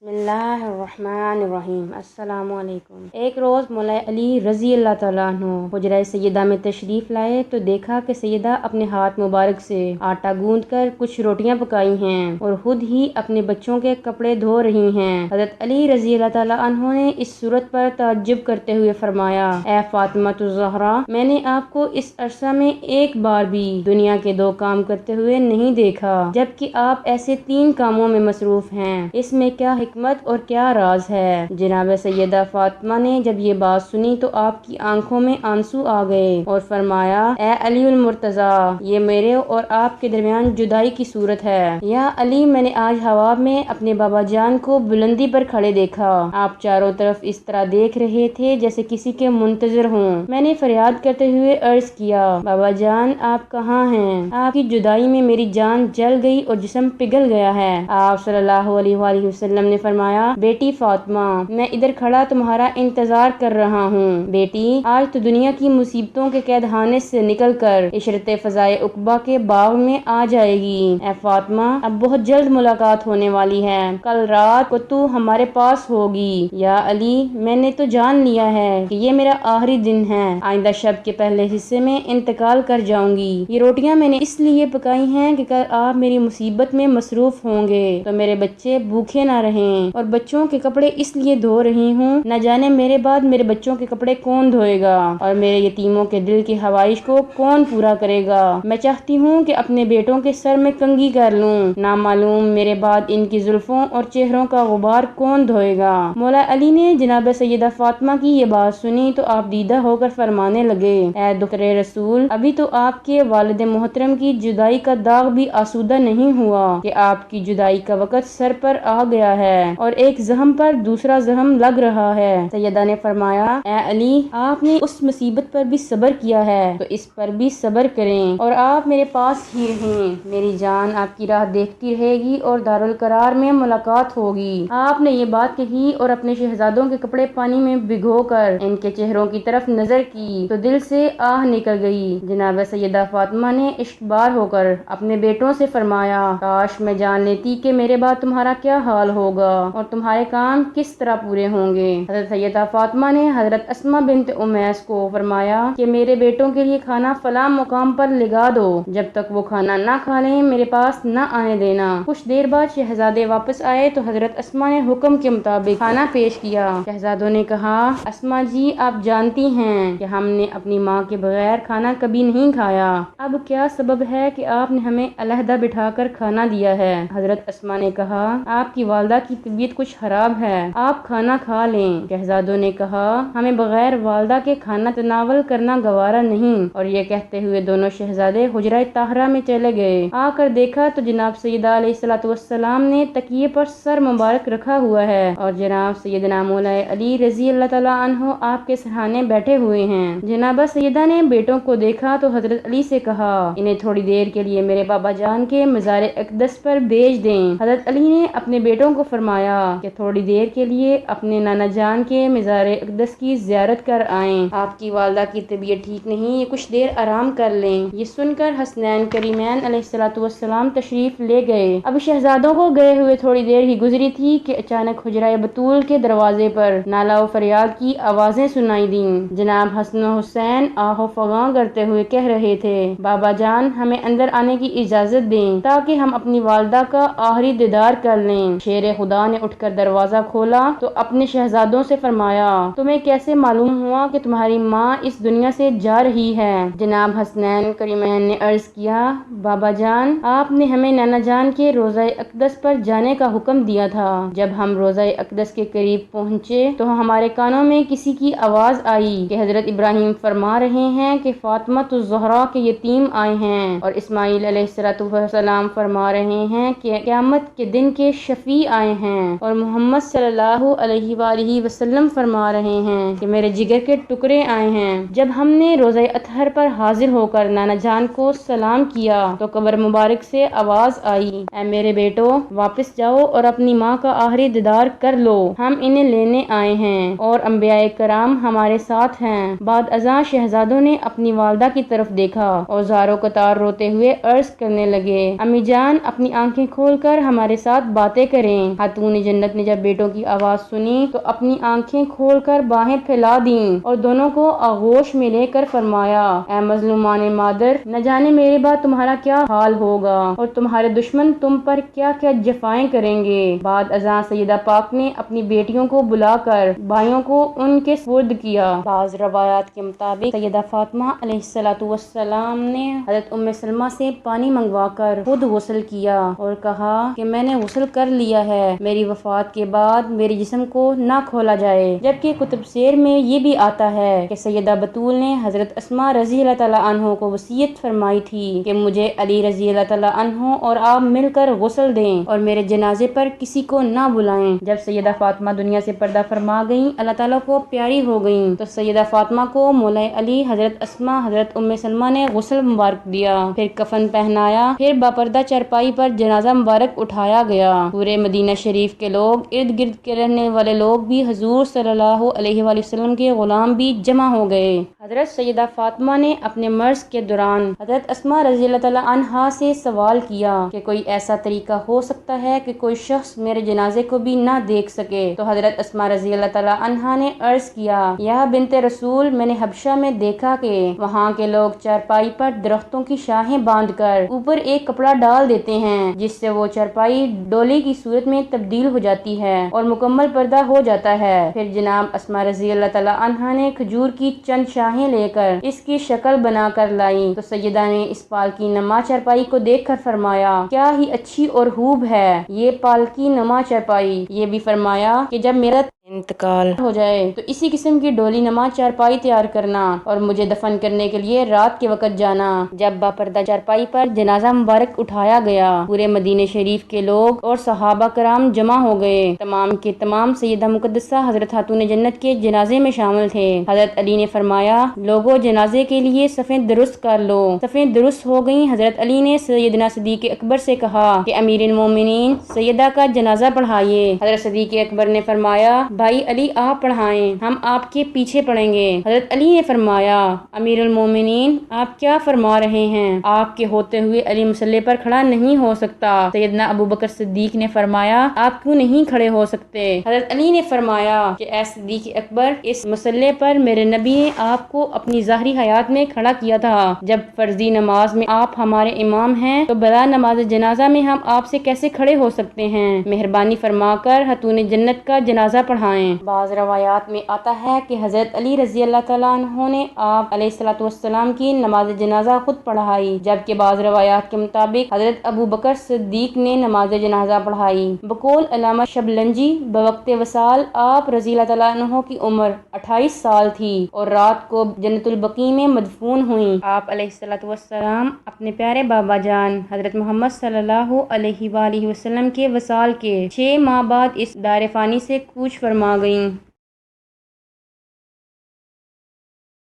बिस्मिल्लाहिर्रहमानिर्रहीम। अस्सलाम वालेकुम। एक रोज़ मौला अली रज़ी अल्लाह ताला अन्हु हुजरा सैयदा में तशरीफ़ लाए तो देखा कि सैयदा अपने हाथ मुबारक से आटा गूंद कर कुछ रोटियां पकाई हैं और खुद ही अपने बच्चों के कपड़े धो रही हैं। हज़रत अली रज़ी अल्लाह ताला अन्हु ने इस सूरत पर ताज्जुब करते हुए फरमाया, ए फातिमा ज़हरा, मैंने आपको इस अरसा में एक बार भी दुनिया के दो काम करते हुए नहीं देखा, जबकि आप ऐसे 3 कामों में मसरूफ हैं। इसमें क्या हिकमत और क्या राज है। जनाब सैयदा फातिमा ने जब ये बात सुनी तो आपकी आंखों में आंसू आ गए और फरमाया, ए अली उल मुर्तजा, ये मेरे और आपके दरमियान जुदाई की सूरत है। या अली, मैंने आज हवा में अपने बाबा जान को बुलंदी पर खड़े देखा। आप चारों तरफ इस तरह देख रहे थे जैसे किसी के मुंतजर हों। मैंने फरियाद करते हुए अर्ज किया, बाबा जान आप कहाँ हैं? आपकी जुदाई में मेरी जान जल गई और जिस्म पिघल गया है। आप सल्लल्लाहु अलैहि वसल्लम ने फरमाया, बेटी फातिमा, मैं इधर खड़ा तुम्हारा इंतजार कर रहा हूँ। बेटी, आज तो दुनिया की मुसीबतों के कैदखाने से निकल कर इशरत फजाए उकबा के बाग में आ जाएगी। ए फातिमा, अब बहुत जल्द मुलाकात होने वाली है। कल रात को तू हमारे पास होगी। या अली, मैंने तो जान लिया है कि ये मेरा आखिरी दिन है। आइंदा शब के पहले हिस्से में इंतकाल कर जाऊंगी। ये रोटियां मैंने इसलिए पकाई हैं कि कल आप मेरी मुसीबत में मसरूफ होंगे तो मेरे बच्चे भूखे न रहें, और बच्चों के कपड़े इसलिए धो रही हूँ, न जाने मेरे बाद मेरे बच्चों के कपड़े कौन धोएगा और मेरे यतीमों के दिल की ख्वाहिश को कौन पूरा करेगा। मैं चाहती हूँ कि अपने बेटों के सर में कंघी कर लूँ, ना मालूम मेरे बाद इनकी जुल्फों और चेहरों का गुबार कौन धोएगा। मौला अली ने जनाब सैयदा फातिमा की ये बात सुनी तो आप दीदा होकर फरमाने लगे, ए दुख्तरे रसूल, अभी तो आपके वालिद मोहतरम की जुदाई का दाग भी आसूदा नहीं हुआ कि आपकी जुदाई का वक़्त सर पर आ गया है और एक जहम पर दूसरा जहम लग रहा है। सैयदा ने फरमाया, ए अली, आपने उस मुसीबत पर भी सब्र किया है तो इस पर भी सब्र करें और आप मेरे पास ही रहें। मेरी जान आपकी राह देखती रहेगी और दारुल करार में मुलाकात होगी। आपने ये बात कही और अपने शहजादों के कपड़े पानी में भिगोकर इनके चेहरों की तरफ नजर की तो दिल से आह निकल गई। जनाब सैयदा फातिमा ने इश्कबार होकर अपने बेटों से फरमाया, काश मैं जान लेती कि मेरे बाद तुम्हारा क्या हाल होगा और तुम्हारे काम किस तरह पूरे होंगे। हज़रत सैयदा फातिमा ने हज़रत अस्मा बिन्त उमैस को फरमाया कि मेरे बेटों के लिए खाना फला मुकाम पर लगा दो, जब तक वो खाना ना खा लें मेरे पास न आने देना। कुछ देर बाद शहजादे वापस आए तो हज़रत अस्मा ने हुक्म के मुताबिक खाना पेश किया। शहजादों ने कहा, अस्मा जी, आप जानती हैं कि हमने अपनी माँ के बगैर खाना कभी नहीं खाया। अब क्या सबब है कि आपने हमें अलहदा बिठाकर खाना दिया है? हज़रत अस्मा ने कहा, आपकी वालदा की तबीयत कुछ खराब है, आप खाना खा लें। शहजादों ने कहा, हमें बगैर वालदा के खाना तनावल करना गवारा नहीं। और ये कहते हुए दोनों शहजादे हुजरा ताहरा में चले गए। आकर देखा तो जनाब सैयदा अलैहिस्सलाम ने तकिए पर सर मुबारक रखा हुआ है और जनाब सैयदना मौला अली रजी अल्लाह ताला अन्हु आपके सराहने बैठे हुए हैं। जनाबा सैयदा ने बेटों को देखा तो हजरत अली से कहा, इन्हें थोड़ी देर के लिए मेरे बाबा जान के मज़ार अक़दस पर भेज दें। हजरत अली ने अपने बेटों को फरमाया कि थोड़ी देर के लिए अपने नाना जान के मज़ार अक़दस की ज़ियारत कर आएं। आपकी वालदा की तबीयत ठीक नहीं, ये कुछ देर आराम कर लें। ये सुनकर हसनैन करीमैन अलैहिस्सलाम तशरीफ ले गए। अब शहजादों को गए हुए थोड़ी देर ही गुजरी थी कि अचानक हुजरा बतूल के दरवाजे पर नाला व फरियाद की आवाजें सुनाई दी। जनाब हसन हुसैन आहो फगां करते हुए कह रहे थे, बाबा जान, हमें अंदर आने की इजाजत दें ताकि हम अपनी वालदा का आखिरी दीदार कर लें। शेर खुदा ने उठकर दरवाजा खोला तो अपने शहजादों से फरमाया, तुम्हें कैसे मालूम हुआ कि तुम्हारी माँ इस दुनिया से जा रही है? जनाब हसनैन करीमैन ने अर्ज किया, बाबा जान, आपने हमें नाना जान के रोज़ा अक़दस पर जाने का हुक्म दिया था। जब हम रोज़ा अक़दस के करीब पहुँचे तो हमारे कानों में किसी की आवाज़ आई कि हज़रत इब्राहिम फरमा रहे हैं कि फातिमा ज़हरा के यतीम आए हैं और इस्माईल अलैहिस्सलाम फरमा रहे हैं कि क़यामत के दिन के शफी आए हैं और मोहम्मद सल्लल्लाहु अलैहि वसल्लम फरमा रहे हैं कि मेरे जिगर के टुकड़े आए हैं। जब हमने रोज़ा अतहर पर हाजिर होकर नाना जान को सलाम किया तो कब्र मुबारक से आवाज़ आई, ऐ मेरे बेटो, वापस जाओ और अपनी माँ का आखिरी दीदार कर लो, हम इन्हें लेने आए हैं और अंबियाए कराम हमारे साथ हैं। बाद अज़ां शहजादों ने अपनी वालदा की तरफ देखा और ज़ारो कतार रोते हुए अर्ज करने लगे, अम्मी जान, अपनी आंखें खोलकर हमारे साथ बातें करें। खातून जन्नत ने जब बेटों की आवाज सुनी तो अपनी आंखें खोलकर बाहें फैला दीं और दोनों को आगोश में लेकर फरमाया, ऐ मजलूमान मादर, न जाने मेरे बाद तुम्हारा क्या हाल होगा और तुम्हारे दुश्मन तुम पर क्या क्या जफाएं करेंगे। बाद अज़ां सैयदा पाक ने अपनी बेटियों को बुलाकर भाइयों को उनके सुपुर्द किया। बाज़ रवायात के मुताबिक सैयदा फातिमा अलैहिस्सलाम ने हज़रत उम्मे सलमा से पानी मंगवाकर खुद गुस्ल किया और कहा कि मैंने गुस्ल कर लिया है, मेरी वफात के बाद मेरे जिस्म को ना खोला जाए। जबकि कुतुब सीर में ये भी आता है कि सैयदा बतूल ने हज़रत अस्मा रज़ी अल्लाह तआला अन्हो को वसीयत फरमाई थी कि मुझे अली रज़ी अल्लाह तआला अन्हो और आप मिलकर गुस्ल दें और मेरे जनाजे पर किसी को ना बुलाएं। जब सैयदा फातिमा दुनिया से पर्दा फरमा गईं, अल्लाह ताला को प्यारी हो गईं, तो सैयदा फातिमा को मौला अली, हज़रत अस्मा, हज़रत उम्मे सलमा ने गुस्ल मुबारक दिया, फिर कफन पहनाया, फिर बापर्दा चरपाई पर जनाजा मुबारक उठाया गया। पूरे मदीना शरीफ के लोग, इर्द गिर्द के रहने वाले लोग भी, हुजूर सल्लल्लाहु अलैहि वसल्लम के गुलाम भी जमा हो गए। हज़रत सैयदा फातिमा ने अपने मर्ज के दौरान हज़रत अस्मा रज़ी अल्लाह तआला अन्हा से सवाल किया कि कोई ऐसा तरीका हो सकता है कि कोई शख्स मेरे जनाजे को भी ना देख सके। तो हज़रत अस्मा रज़ी अल्लाह तआला अन्हा ने अर्ज किया, या बिन्ते रसूल, मैंने हबशा में देखा कि वहाँ के लोग चारपाई पर दरख्तों की शाखें बांधकर ऊपर एक कपड़ा डाल देते हैं, जिससे वो चारपाई डोली की सूरत में तब्दील हो जाती है और मुकम्मल पर्दा हो जाता है। फिर जनाब अस्मा रज़ी अल्लाह तआला अन्हा ने खजूर की चंद शाखें लेकर इसकी शक्ल बनाकर लाई। तो सैयदा ने इस पालकी नमा चारपाई को देखकर फरमाया, क्या ही अच्छी और खूब है ये पालकी नमा चारपाई। ये भी फरमाया कि जब मेरा इंतकाल हो जाए तो इसी किस्म की डोली नमा चारपाई तैयार करना और मुझे दफन करने के लिए रात के वक्त जाना। जब बापर्दा चारपाई पर जनाजा मुबारक उठाया गया, पूरे मदीने शरीफ के लोग और सहाबा कराम जमा हो गए। तमाम के तमाम सैयदा मुकद्दसा हज़रत खातून जन्नत के जनाजे में शामिल थे। हज़रत अली ने फरमाया, लोगों, जनाजे के लिए सफ़ें दुरुस्त कर लो। सफ़ें दुरुस्त हो गई। हज़रत अली ने सैयदना सिद्दीक़ अकबर से कहा कि अमीरुल मोमिनीन, सैयदा का जनाजा पढ़ाइए। हज़रत सिद्दीक़ अकबर ने फरमाया, भाई अली आप पढ़ाएं, हम आपके पीछे पढ़ेंगे। हज़रत अली ने फरमाया, अमीरुल मोमिनीन, आप क्या फरमा रहे हैं? आपके होते हुए अली मुसल्ले पर खड़ा नहीं हो सकता। सैयदना अबू बकर सिद्दीक ने फरमाया, आप क्यों नहीं खड़े हो सकते? हज़रत अली ने फरमाया कि ऐ सिद्दीक़ अकबर, इस मुसल्ले पर मेरे नबी ने आपको अपनी ज़ाहरी हयात में खड़ा किया था। जब फर्जी नमाज में आप हमारे इमाम हैं तो बला नमाज जनाजा में हम आपसे कैसे खड़े हो सकते हैं? मेहरबानी फरमाकर खातून जन्नत का जनाजा पढ़ाएं। बाज़ रवायात में आता है कि हज़रत अली रज़ी अल्लाह तआला अन्हु ने आप अलैहिस्सलातु वस्सलाम की नमाज जनाजा खुद पढ़ाई, जबकि बाज़ रवायात के मुताबिक हज़रत अबू बकर सिद्दीक ने नमाज जनाजा पढ़ाई। बकौल अल्लामा शबलंजी, बवक्ते वसाल आप रज़ी अल्लाह तआला अन्हु की उम्र 28 साल थी और रात को जन्नतुल बकी में मदफून हुई। आप अलैहिस्सलातु वस्सलाम अपने प्यारे बाबा जान हज़रत मोहम्मद सल्लल्लाहु अलैहि वसल्लम के वसाल के 6 माह बाद इस दार फ़ानी से कूच फरमा गईं।